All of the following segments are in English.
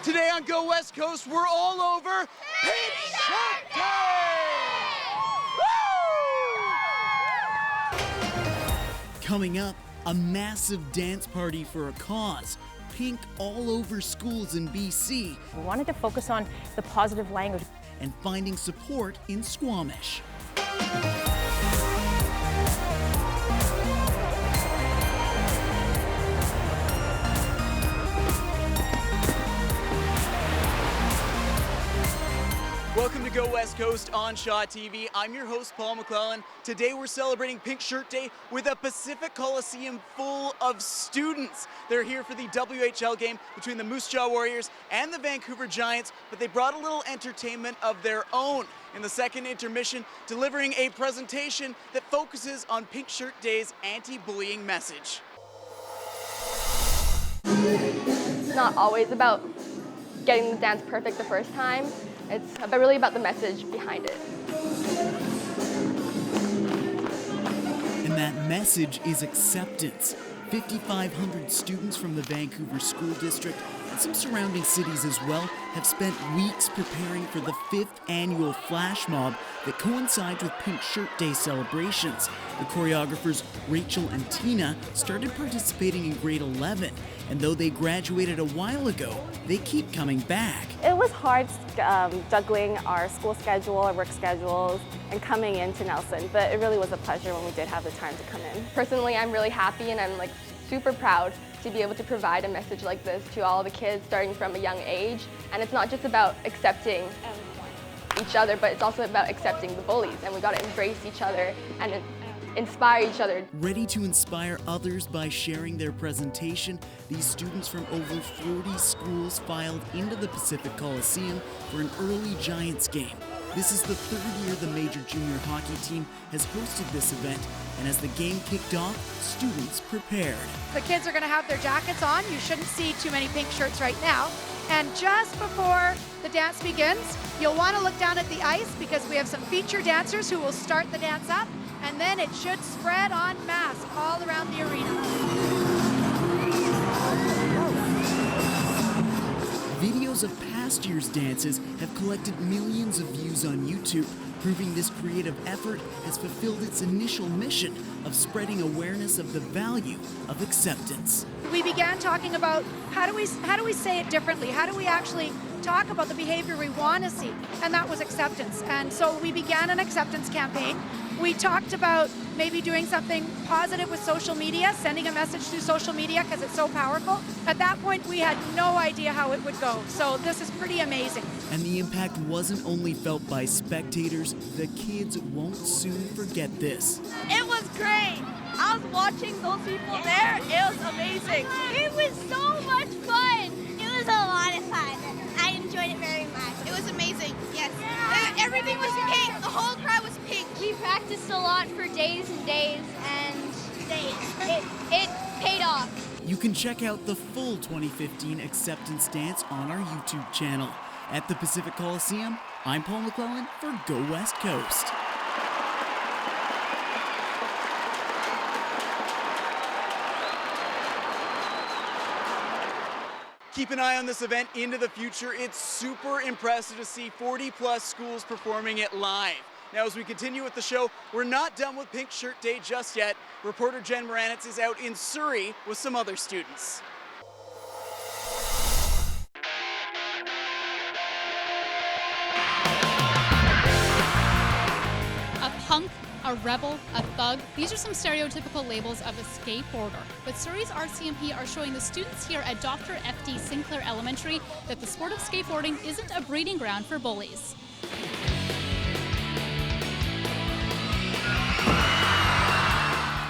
Today on Go West Coast, we're all over Pink Shirt Day! Woo! Coming up, a massive dance party for a cause. Pink all over schools in BC. We wanted to focus on the positive language. And finding support in Squamish. Welcome to Go West Coast on Shaw TV. I'm your host, Paul McClellan. Today we're celebrating Pink Shirt Day with a Pacific Coliseum full of students. They're here for the WHL game between the Moose Jaw Warriors and the Vancouver Giants, but they brought a little entertainment of their own in the second intermission, delivering a presentation that focuses on Pink Shirt Day's anti-bullying message. It's not always about getting the dance perfect the first time. It's really about the message behind it. And that message is acceptance. 5,500 students from the Vancouver School District and some surrounding cities as well have spent weeks preparing for the 5th annual flash mob that coincides with Pink Shirt Day celebrations. The choreographers Rachel and Tina started participating in grade 11, and though they graduated a while ago, they keep coming back. It was hard juggling our school schedule, our work schedules, and coming into Nelson, but it really was a pleasure when we did have the time to come in. Personally, I'm really happy and I'm super proud to be able to provide a message like this to all the kids starting from a young age. And it's not just about accepting each other, but it's also about accepting the bullies, and we got to embrace each other and inspire each other. Ready to inspire others by sharing their presentation, these students from over 40 schools filed into the Pacific Coliseum for an early Giants game. This is the third year the major junior hockey team has hosted this event, and as the game kicked off, students prepared. The kids are going to have their jackets on. You shouldn't see too many pink shirts right now. And just before the dance begins, you'll want to look down at the ice because we have some feature dancers who will start the dance up, and then it should spread en masse all around the arena. Videos of past year's dances have collected millions of views on YouTube, proving this creative effort has fulfilled its initial mission of spreading awareness of the value of acceptance. We began talking about how do we say it differently? How do we actually talk about the behavior we want to see? And that was acceptance. And so we began an acceptance campaign. We talked about maybe doing something positive with social media, sending a message through social media because it's so powerful. At that point, we had no idea how it would go. So this is pretty amazing. And the impact wasn't only felt by spectators, the kids won't soon forget this. It was great. I was watching those people there. It was amazing. It was so much fun. It was a lot of fun. I enjoyed it very much. It was amazing, yes. Everything was pink. The whole crowd was pink. We practiced a lot for days and days, and it paid off. You can check out the full 2015 acceptance dance on our YouTube channel. At the Pacific Coliseum, I'm Paul McClellan for Go West Coast. Keep an eye on this event into the future. It's super impressive to see 40+ schools performing it live. Now, as we continue with the show, we're not done with Pink Shirt Day just yet. Reporter Jen Moranitz is out in Surrey with some other students. A punk, a rebel, a thug. These are some stereotypical labels of a skateboarder. But Surrey's RCMP are showing the students here at Dr. F.D. Sinclair Elementary that the sport of skateboarding isn't a breeding ground for bullies.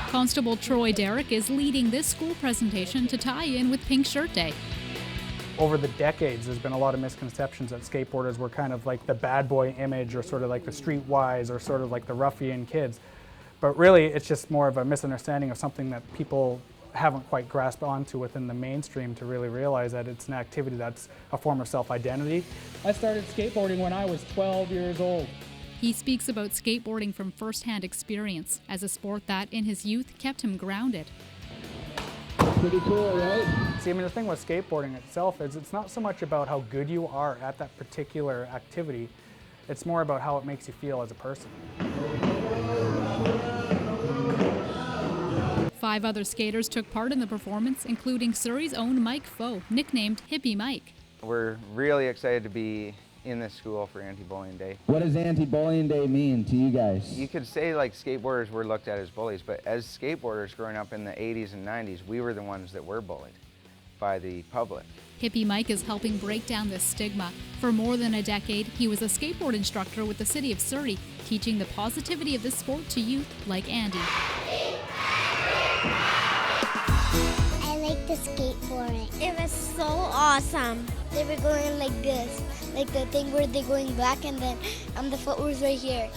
Constable Troy Derrick is leading this school presentation to tie in with Pink Shirt Day. Over the decades, there's been a lot of misconceptions that skateboarders were kind of like the bad boy image, or sort of like the streetwise, or sort of like the ruffian kids. But really, it's just more of a misunderstanding of something that people haven't quite grasped onto within the mainstream to really realize that it's an activity that's a form of self-identity. I started skateboarding when I was 12 years old. He speaks about skateboarding from first-hand experience as a sport that, in his youth, kept him grounded. Pretty cool, right? See, I mean, the thing with skateboarding itself is it's not so much about how good you are at that particular activity, it's more about how it makes you feel as a person. 5 other skaters took part in the performance, including Surrey's own Mike Foe, nicknamed Hippie Mike. We're really excited to be in this school for Anti-Bullying Day. What does Anti-Bullying Day mean to you guys? You could say like skateboarders were looked at as bullies, but as skateboarders growing up in the 80s and 90s, we were the ones that were bullied by the public. Hippie Mike is helping break down this stigma. For more than a decade, he was a skateboard instructor with the city of Surrey, teaching the positivity of this sport to youth like Andy. I like the skateboarding. It was so awesome. They were going like this, like the thing where they're going back and then the foot was right here.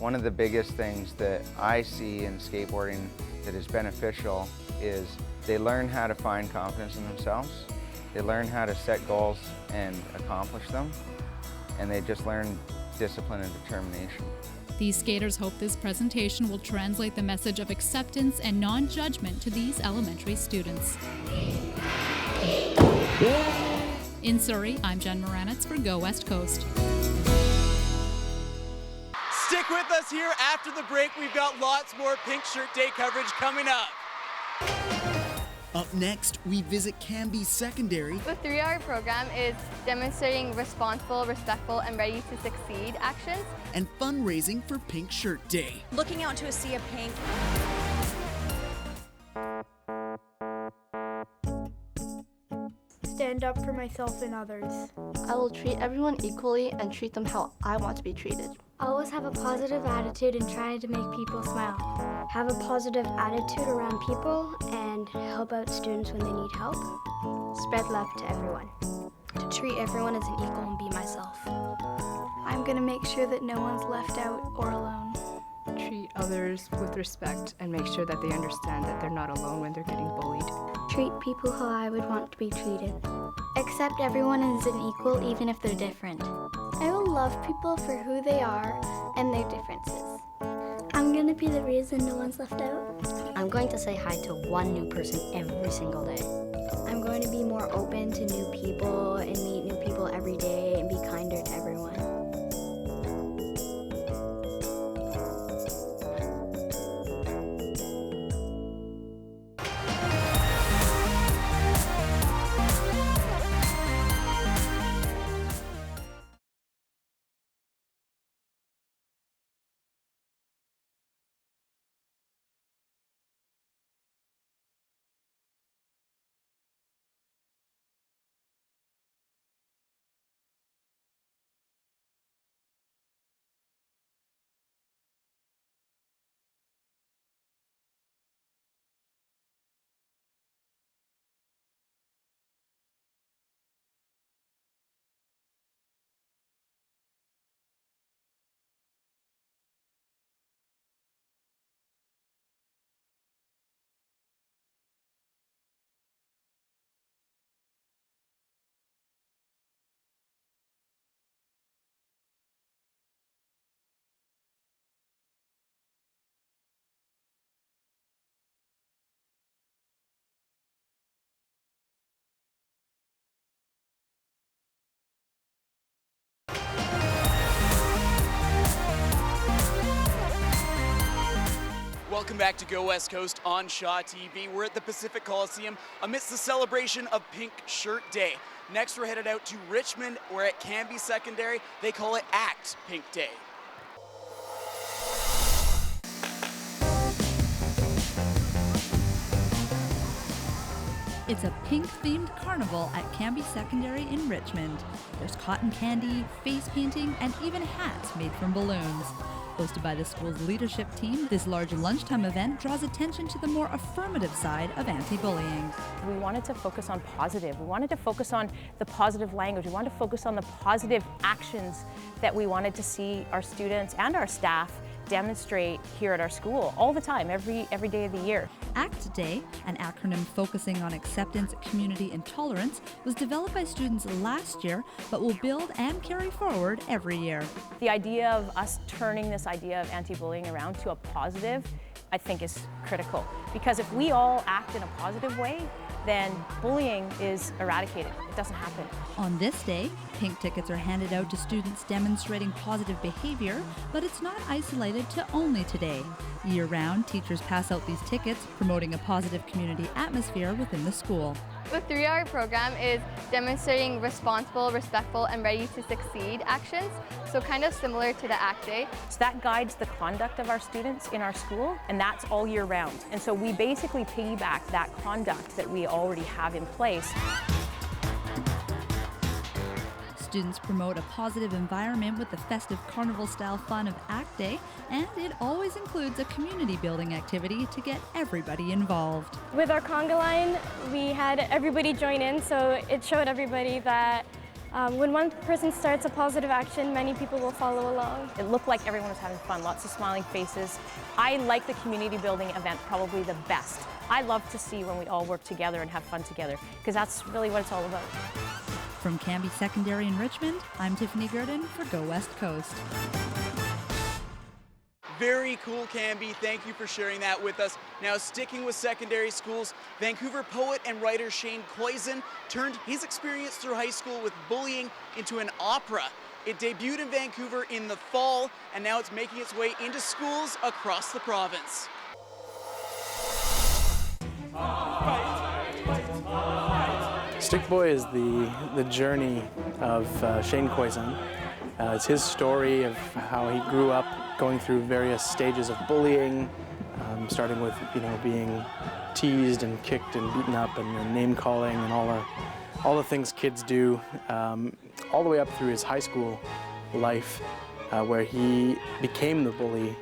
One of the biggest things that I see in skateboarding that is beneficial is they learn how to find confidence in themselves. They learn how to set goals and accomplish them. And they just learn discipline and determination. These skaters hope this presentation will translate the message of acceptance and non-judgment to these elementary students. In Surrey, I'm Jen Moranitz for Go West Coast. Stick with us here after the break. We've got lots more Pink Shirt Day coverage coming up. Up next, we visit Canby Secondary. The 3-hour program is demonstrating responsible, respectful, and ready to succeed actions. And fundraising for Pink Shirt Day. Looking out to a sea of pink. Stand up for myself and others. I will treat everyone equally and treat them how I want to be treated. Always have a positive attitude and trying to make people smile. Have a positive attitude around people and help out students when they need help. Spread love to everyone. To treat everyone as an equal and be myself. I'm going to make sure that no one's left out or alone. Treat others with respect and make sure that they understand that they're not alone when they're getting bullied. Treat people how I would want to be treated. Accept everyone as an equal even if they're different. I will love people for who they are and their differences. I'm going to be the reason no one's left out. I'm going to say hi to one new person every single day. I'm going to be more open to new people and meet new people every day and be kinder to everyone. Welcome back to Go West Coast on Shaw TV. We're at the Pacific Coliseum amidst the celebration of Pink Shirt Day. Next, we're headed out to Richmond. We're at Canby Secondary. They call it Act Pink Day. It's a pink-themed carnival at Canby Secondary in Richmond. There's cotton candy, face painting, and even hats made from balloons. Hosted by the school's leadership team, this large lunchtime event draws attention to the more affirmative side of anti-bullying. We wanted to focus on positive. We wanted to focus on the positive language. We wanted to focus on the positive actions that we wanted to see our students and our staff demonstrate here at our school all the time, every day of the year. ACT Day, an acronym focusing on acceptance, community, and tolerance, was developed by students last year, but will build and carry forward every year. The idea of us turning this idea of anti-bullying around to a positive I think is critical. Because if we all act in a positive way, then bullying is eradicated. It doesn't happen. On this day, pink tickets are handed out to students demonstrating positive behavior, but it's not isolated to only today. Year-round, teachers pass out these tickets, promoting a positive community atmosphere within the school. The 3-hour program is demonstrating responsible, respectful, and ready to succeed actions, so kind of similar to the ACT Day. So that guides the conduct of our students in our school, and that's all year round. And so we basically piggyback that conduct that we already have in place. Students promote a positive environment with the festive carnival-style fun of ACT Day, and it always includes a community-building activity to get everybody involved. With our conga line, we had everybody join in, so it showed everybody that when one person starts a positive action, many people will follow along. It looked like everyone was having fun, lots of smiling faces. I like the community building event probably the best. I love to see when we all work together and have fun together, because that's really what it's all about. From Canby Secondary in Richmond, I'm Tiffany Gurdon for Go West Coast. Very cool, Canby. Thank you for sharing that with us. Now, sticking with secondary schools, Vancouver poet and writer Shane Koizen turned his experience through high school with bullying into an opera. It debuted in Vancouver in the fall, and now it's making its way into schools across the province. Stick Boy is the journey of Shane Koizen. It's his story of how he grew up going through various stages of bullying, starting with being teased and kicked and beaten up and name calling and all the things kids do, all the way up through his high school life, where he became the bully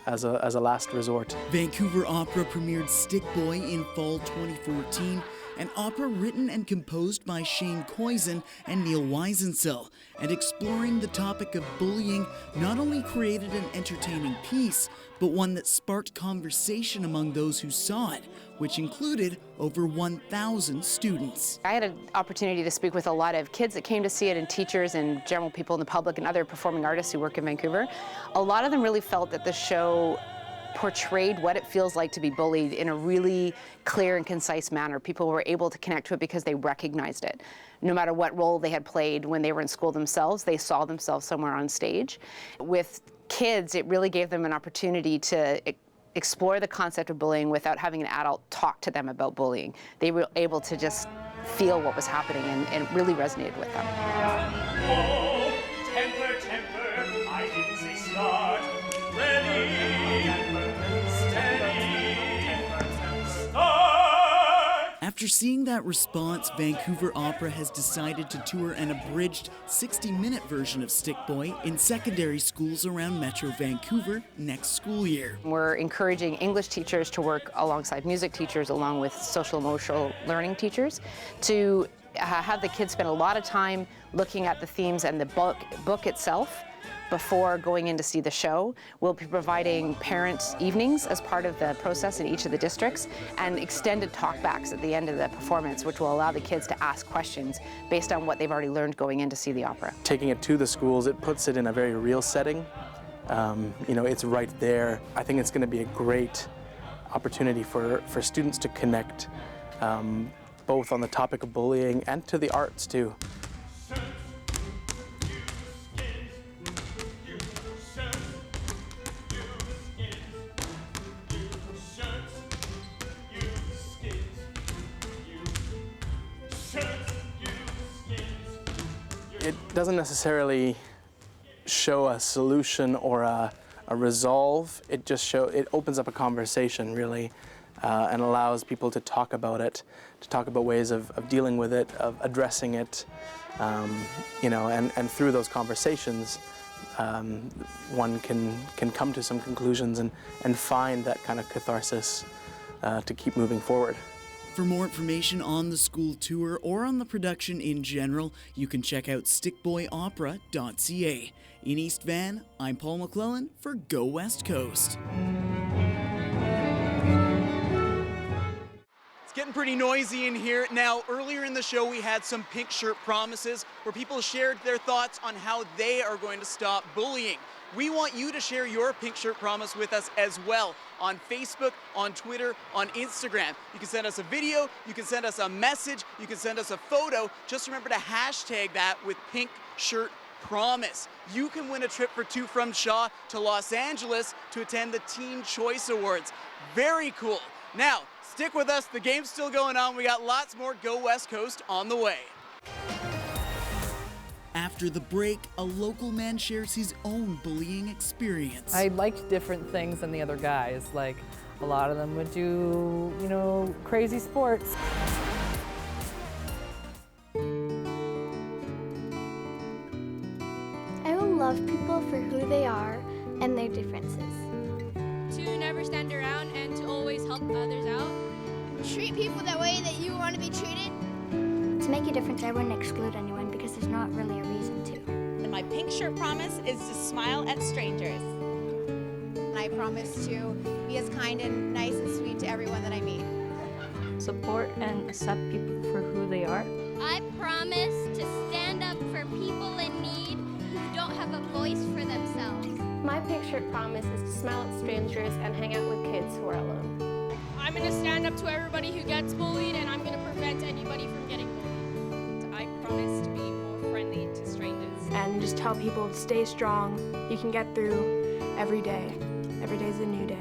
as a last resort. Vancouver Opera premiered Stick Boy in fall 2014, an opera written and composed by Shane Koizen and Neil Weisensell, and exploring the topic of bullying not only created an entertaining piece, but one that sparked conversation among those who saw it, which included over 1,000 students. I had an opportunity to speak with a lot of kids that came to see it, and teachers and general people in the public and other performing artists who work in Vancouver. A lot of them really felt that the show portrayed what it feels like to be bullied in a really clear and concise manner. People were able to connect to it because they recognized it. No matter what role they had played when they were in school themselves, they saw themselves somewhere on stage. With kids, it really gave them an opportunity to explore the concept of bullying without having an adult talk to them about bullying. They were able to just feel what was happening, and it really resonated with them. Oh, temper, temper, I didn't say start. Ready, steady, start. After seeing that response, Vancouver Opera has decided to tour an abridged 60-minute version of Stick Boy in secondary schools around Metro Vancouver next school year. We're encouraging English teachers to work alongside music teachers, along with social emotional learning teachers, to have the kids spend a lot of time looking at the themes and the book itself before going in to see the show. We'll be providing parents' evenings as part of the process in each of the districts, and extended talkbacks at the end of the performance, which will allow the kids to ask questions based on what they've already learned going in to see the opera. Taking it to the schools, it puts it in a very real setting. It's right there. I think it's going to be a great opportunity for students to connect, both on the topic of bullying and to the arts too. It doesn't necessarily show a solution or a resolve. It opens up a conversation, really, and allows people to talk about it, to talk about ways of dealing with it, of addressing it, and through those conversations, one can come to some conclusions and find that kind of catharsis to keep moving forward. For more information on the school tour or on the production in general, you can check out stickboyopera.ca. In East Van, I'm Paul McClellan for Go West Coast. It's getting pretty noisy in here. Now, earlier in the show, we had some pink shirt promises where people shared their thoughts on how they are going to stop bullying. We want you to share your pink shirt promise with us as well on Facebook, on Twitter, on Instagram. You can send us a video, you can send us a message, you can send us a photo. Just remember to hashtag that with pink shirt promise. You can win a trip for two from Shaw to Los Angeles to attend the Teen Choice Awards. Very cool. Now, stick with us. The game's still going on. We got lots more Go West Coast on the way. After the break, a local man shares his own bullying experience. I liked different things than the other guys. Like, a lot of them would do, you know, crazy sports. I will love people for who they are and their differences. To never stand around and to always help others out. Treat people the way that you want to be treated. To make a difference, I wouldn't exclude anyone because there's not really a reason to. And my pink shirt promise is to smile at strangers. And I promise to be as kind and nice and sweet to everyone that I meet. Support and accept people for who they are. I promise to stand up for people in need who don't have a voice for themselves. My pink shirt promise is to smile at strangers and hang out with kids who are alone. I'm going to stand up to everybody who gets bullied, and I'm going to prevent anybody from getting bullied. I promise to be more friendly to strangers. And just tell people to stay strong. You can get through every day. Every day is a new day.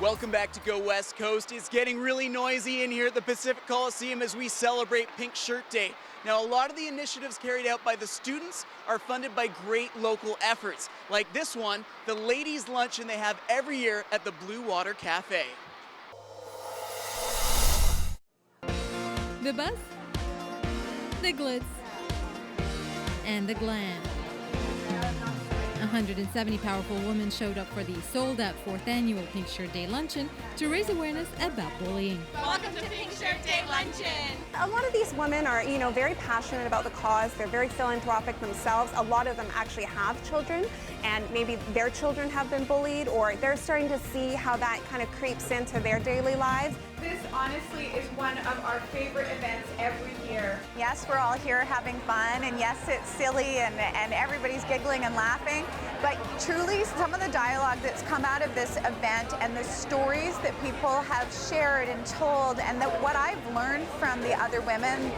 Welcome back to Go West Coast. It's getting really noisy in here at the Pacific Coliseum as we celebrate Pink Shirt Day. Now, a lot of the initiatives carried out by the students are funded by great local efforts, like this one, the ladies' luncheon they have every year at the Blue Water Cafe. The buzz, the glitz, and the glam. 170 powerful women showed up for the sold-out 4th annual Pink Shirt Day Luncheon to raise awareness about bullying. Welcome to Pink Shirt Day Luncheon. A lot of these women are, very passionate about the cause. They're very philanthropic themselves. A lot of them actually have children, and maybe their children have been bullied, or they're starting to see how that kind of creeps into their daily lives. This honestly is one of our favorite events every year. Yes, we're all here having fun, and yes, it's silly, and everybody's giggling and laughing, but truly some of the dialogue that's come out of this event and the stories that people have shared and told, and that what I've learned from the other women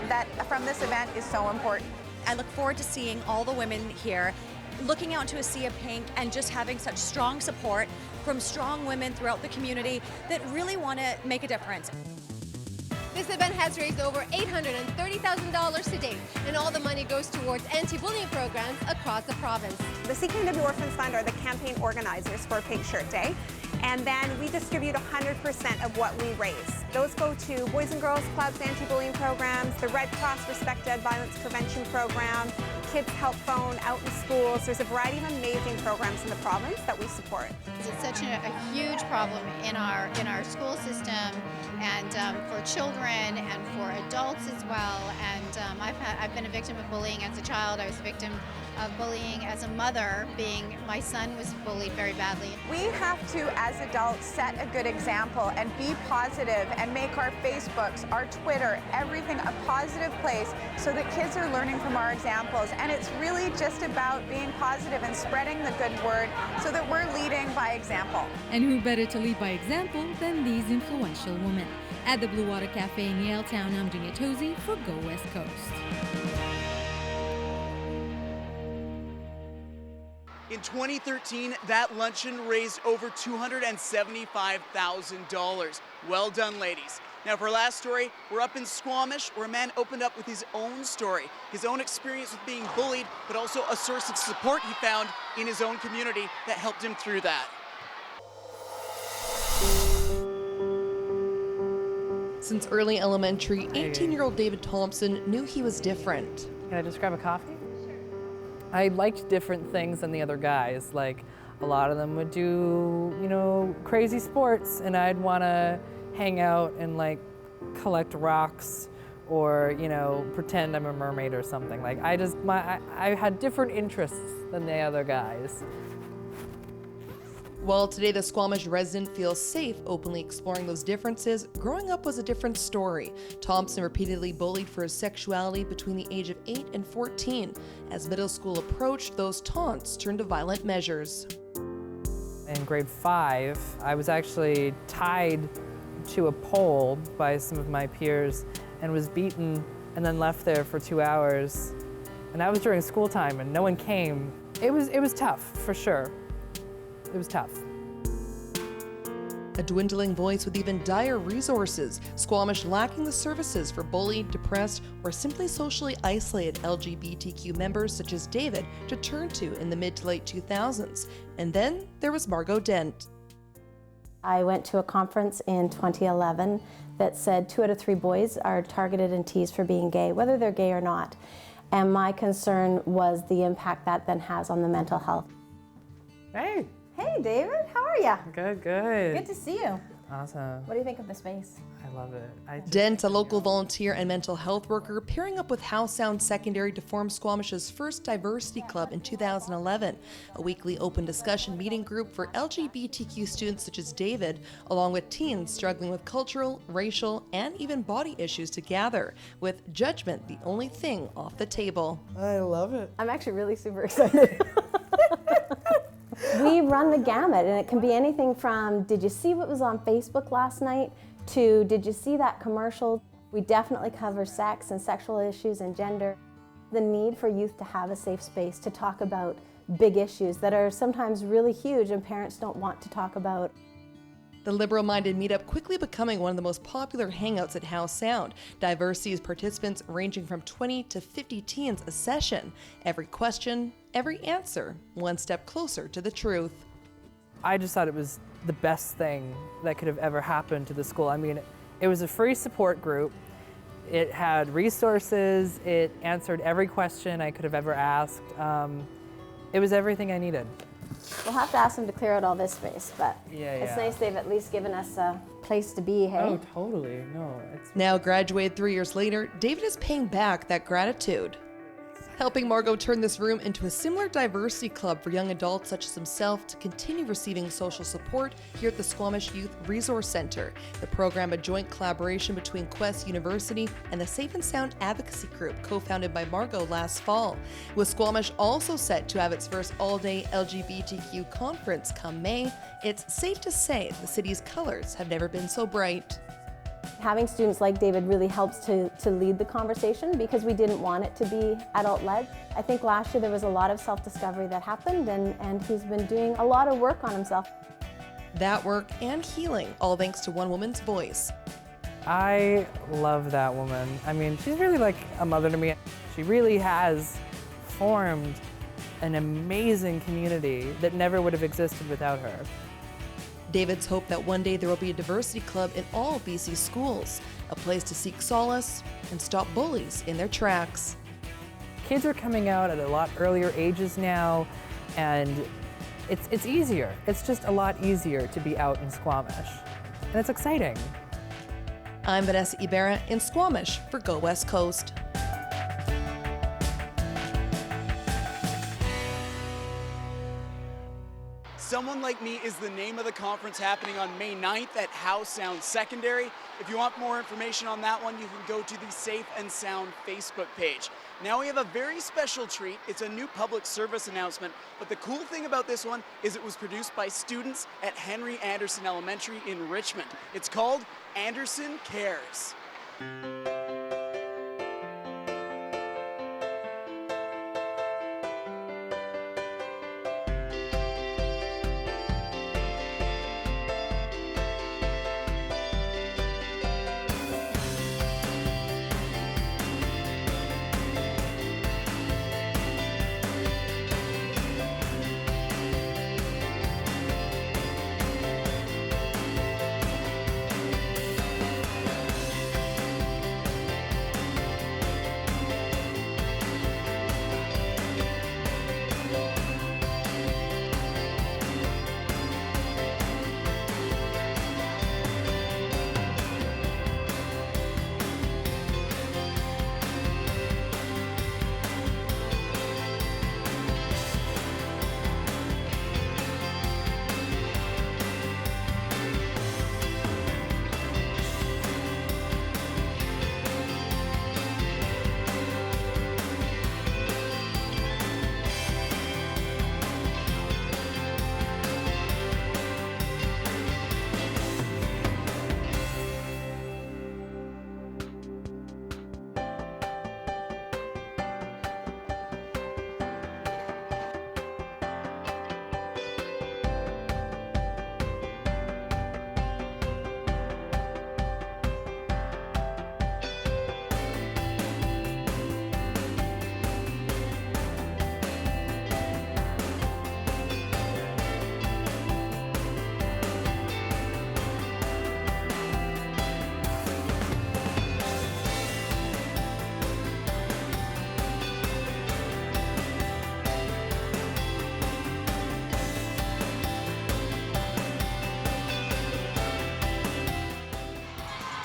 from this event is so important. I look forward to seeing all the women here looking out into a sea of pink and just having such strong support from strong women throughout the community that really want to make a difference. This event has raised over $830,000 to date, and all the money goes towards anti-bullying programs across the province. The CKNW Orphans Fund are the campaign organizers for Pink Shirt Day, and then we distribute 100% of what we raise. Those go to Boys and Girls Clubs anti-bullying programs, the Red Cross Respect Ed Violence Prevention Program, Kids Help Phone out in schools. There's a variety of amazing programs in the province that we support. It's such a huge problem in our school system, and and for children and for adults as well. And I've been a victim of bullying as a child. I was a victim of bullying as a mother, being my son was bullied very badly. We have to, as adults, set a good example and be positive and make our Facebooks, our Twitter, everything a positive place so that kids are learning from our examples. And it's really just about being positive and spreading the good word so that we're leading by example. And who better to lead by example than these influential women? At the Blue Water Cafe in Yaletown, I'm Dunya Tozy for Go West Coast. In 2013, that luncheon raised over $275,000. Well done, ladies. Now for our last story, we're up in Squamish, where a man opened up with his own story, his own experience with being bullied, but also a source of support he found in his own community that helped him through that. Since early elementary, 18-year-old David Thompson knew he was different. Can I just grab a coffee? I liked different things than the other guys. Like, a lot of them would do, you know, crazy sports, and I'd want to hang out and like collect rocks or, you know, pretend I'm a mermaid or something. Like, I had different interests than the other guys. While today the Squamish resident feels safe openly exploring those differences, growing up was a different story. Thompson repeatedly bullied for his sexuality between the age of 8 and 14. As middle school approached, those taunts turned to violent measures. In grade 5, I was actually tied to a pole by some of my peers and was beaten and then left there for 2 hours. And that was during school time and no one came. It was tough, for sure. It was tough. A dwindling voice with even dire resources, Squamish lacking the services for bullied, depressed, or simply socially isolated LGBTQ members such as David to turn to in the mid to late 2000s. And then there was Margot Dent. I went to a conference in 2011 that said 2 out of 3 boys are targeted and teased for being gay, whether they're gay or not. And my concern was the impact that then has on the mental health. Hey. Hey, David, how are you? Good, good. Good to see you. Awesome. What do you think of the space? I love it. Dent, a local volunteer and mental health worker, pairing up with Howe Sound Secondary to form Squamish's first diversity club in 2011, a weekly open discussion meeting group for LGBTQ students such as David, along with teens struggling with cultural, racial, and even body issues to gather, with judgment the only thing off the table. I love it. I'm actually really super excited. We run the gamut, and it can be anything from, did you see what was on Facebook last night, to did you see that commercial? We definitely cover sex and sexual issues and gender. The need for youth to have a safe space to talk about big issues that are sometimes really huge and parents don't want to talk about. The liberal-minded meetup quickly becoming one of the most popular hangouts at Howe Sound. Diversity's participants ranging from 20 to 50 teens a session. Every question, every answer, one step closer to the truth. I just thought it was the best thing that could have ever happened to the school. I mean, it was a free support group. It had resources. It answered every question I could have ever asked. It was everything I needed. We'll have to ask them to clear out all this space, but it's nice they've at least given us a place to be, hey? Oh, totally. No, it's... Now graduated 3 years later, David is paying back that gratitude. Helping Margot turn this room into a similar diversity club for young adults such as himself to continue receiving social support here at the Squamish Youth Resource Center. The program, a joint collaboration between Quest University and the Safe and Sound Advocacy Group, co-founded by Margot last fall. With Squamish also set to have its first all-day LGBTQ conference come May, it's safe to say the city's colors have never been so bright. Having students like David really helps to lead the conversation because we didn't want it to be adult-led. I think last year there was a lot of self-discovery that happened and he's been doing a lot of work on himself. That work and healing, all thanks to one woman's voice. I love that woman. I mean, she's really like a mother to me. She really has formed an amazing community that never would have existed without her. David's hope that one day there will be a diversity club in all BC schools, a place to seek solace and stop bullies in their tracks. Kids are coming out at a lot earlier ages now, and it's easier. It's just a lot easier to be out in Squamish, and it's exciting. I'm Vanessa Ibarra in Squamish for Go West Coast. Someone Like Me is the name of the conference happening on May 9th at How Sound Secondary. If you want more information on that one, you can go to the Safe and Sound Facebook page. Now we have a very special treat. It's a new public service announcement, but the cool thing about this one is it was produced by students at Henry Anderson Elementary in Richmond. It's called Anderson Cares.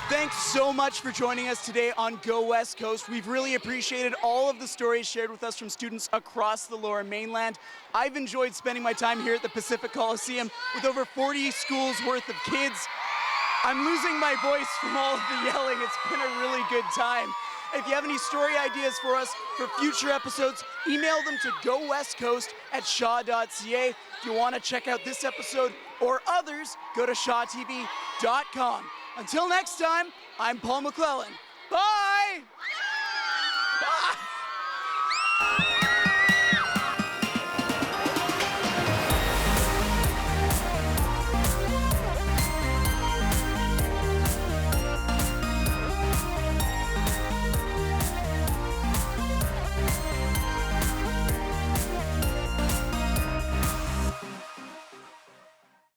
Thanks so much for joining us today on Go West Coast. We've really appreciated all of the stories shared with us from students across the Lower Mainland. I've enjoyed spending my time here at the Pacific Coliseum with over 40 schools worth of kids. I'm losing my voice from all of the yelling. It's been a really good time. If you have any story ideas for us for future episodes, email them to gowestcoast@shaw.ca. If you want to check out this episode or others, go to shawtv.com. Until next time, I'm Paul McClellan.